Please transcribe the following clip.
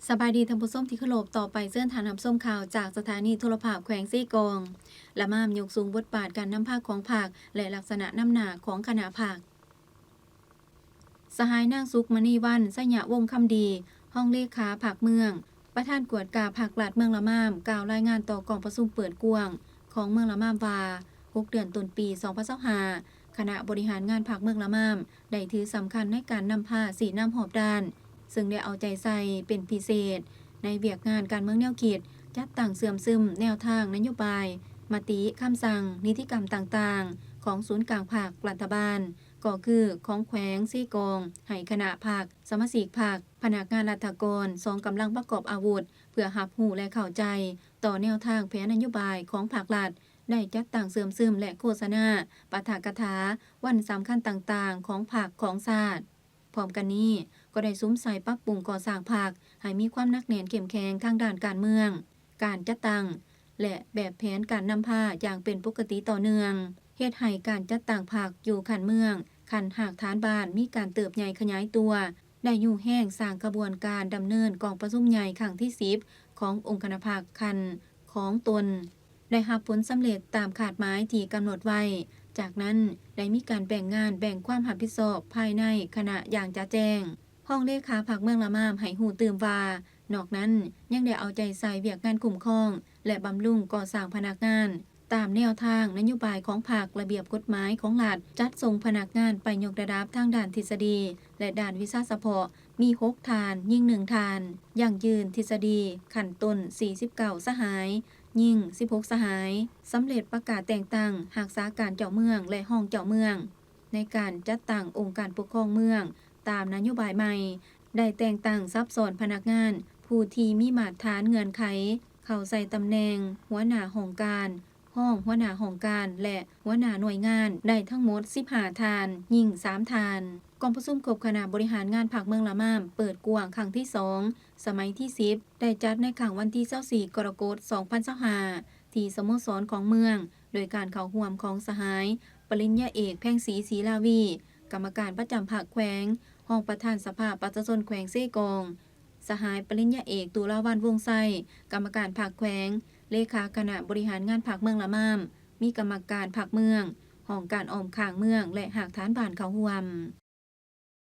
สบายดีท่านผู้ชมที่เคารพต่อไปเสื้อฐานนำส้มข่าวจากสถานีโทรภาพแขวงซี่กองและมามยกสูงบทบาทการนำภาคของภาคและลักษณะน้ำหนาของคณะภาคสหายนางสุขมณีวันสยะวงคำดีห้องเลขาภาคเมืองประธานกวดกาภาคหลาดเมืองละมามกล่าวรายงานต่อกองประชุมเปิดกวางของเมืองละมามว่า6เดือนต้นปี2025คณะบริหารงานภาคเมืองละมามได้ถือสำคัญในการนำผ้าสีน้ำหอบด้านซึ่งได้เอาใจใส่เป็นพิเศษในเวียกงานการเมืองแนวคิดจัดตั้งเสื่อมซึมแนวทางนโยบายมติคำสั่งนิติกรรมต่างๆของศูนย์กลางภาครัฐบาลก็คือของแขวงซี่กองให้คณะภาคสมาชิกภาคพนักงานราชการสองกำลังประกอบอาวุธเพื่อหับหูและเข้าใจต่อแนวทางแผนนโยบายของภาครัฐได้จัดตั้งเสื่อมซึมและโฆษณาปาฐกถาวันสำคัญต่างๆของภาคของชาติพร้อมกันนี้ก็ได้ซุ้มใส่ปรับปรุงก่อสร้างภาคให้มีความหนักแน่นเข้มแข็งทางด้านการเมืองการจัดตั้งและแบบแผนการนำพาอย่างเป็นปกติต่อเนื่องเฮ็ดให้การจัดตั้งภาคอยู่ขันเมืองขันหากฐานบ้านมีการเติบใหญ่ขยายตัวได้อยู่แห้งสร้างกระบวนการดำเนินกองประชุมใหญ่ครั้งที่10ขององค์คณะภาคคันของตนได้รับผลสำเร็จตามขาดหมายที่กำหนดไว้จากนั้นได้มีการแบ่งงานแบ่งความรับผิดชอบภายในคณะอย่างจะแจ้งห้องเลขาภาคเมืองละมามให้หูตื่มว่านอกนั้นยังได้เอาใจใส่เวียกงานคุ้มครองและบำรุงก่อสร้างพนักงานตามแนวทางนโยบายของภาคระเบียบกฎหมายของรัฐจัดส่งพนักงานไปยกระดับทางด้านทฤษฎีและด้านวิชาเฉพาะมี6ฐานยิ่ง1ฐานอย่างยืนทฤษฎีขั้นต้น49สหายยิ่ง16สหายสำเร็จประกาศแต่งตั้งรักษาการเจ้าเมืองและห้องเจ้าเมืองในการจัดตั้งองค์การปกครองเมืองตามนโยบายใหม่ได้แต่งตั้งซับซ้อนพนักงานผู้ที่มีมาตรฐานเงื่อนไขเข้าใส่ตำแหน่งหัวหน้าห้องการห้องหัวหน้าห้องการและหัวหน้าหน่วยงานได้ทั้งหมด15ฐานยิ่ง3ฐานกองประชุมคบคณะบริหารงานภาคเมืองละมามเปิดกว้างครั้งที่2สมัยที่10ได้จัดในครั้งวันที่24กรกฎาคม2025ที่สโมสรของเมืองโดยการเข้าร่วมของสหายปริญญาเอกแพ่งศรีศรีลาวีกรรมการประจำภาคแขวงห้องประธานสภาประชาชนแขวงเซกองสหายปริญญาเอกตุลาวันวงไส้กรรมการภาคแขวงเลขาคณะบริหารงานภาคเมืองละมามมีกรรมการภาคเมืองห้องการออมข้างเมืองและหากฐานบ้านเขาห่วม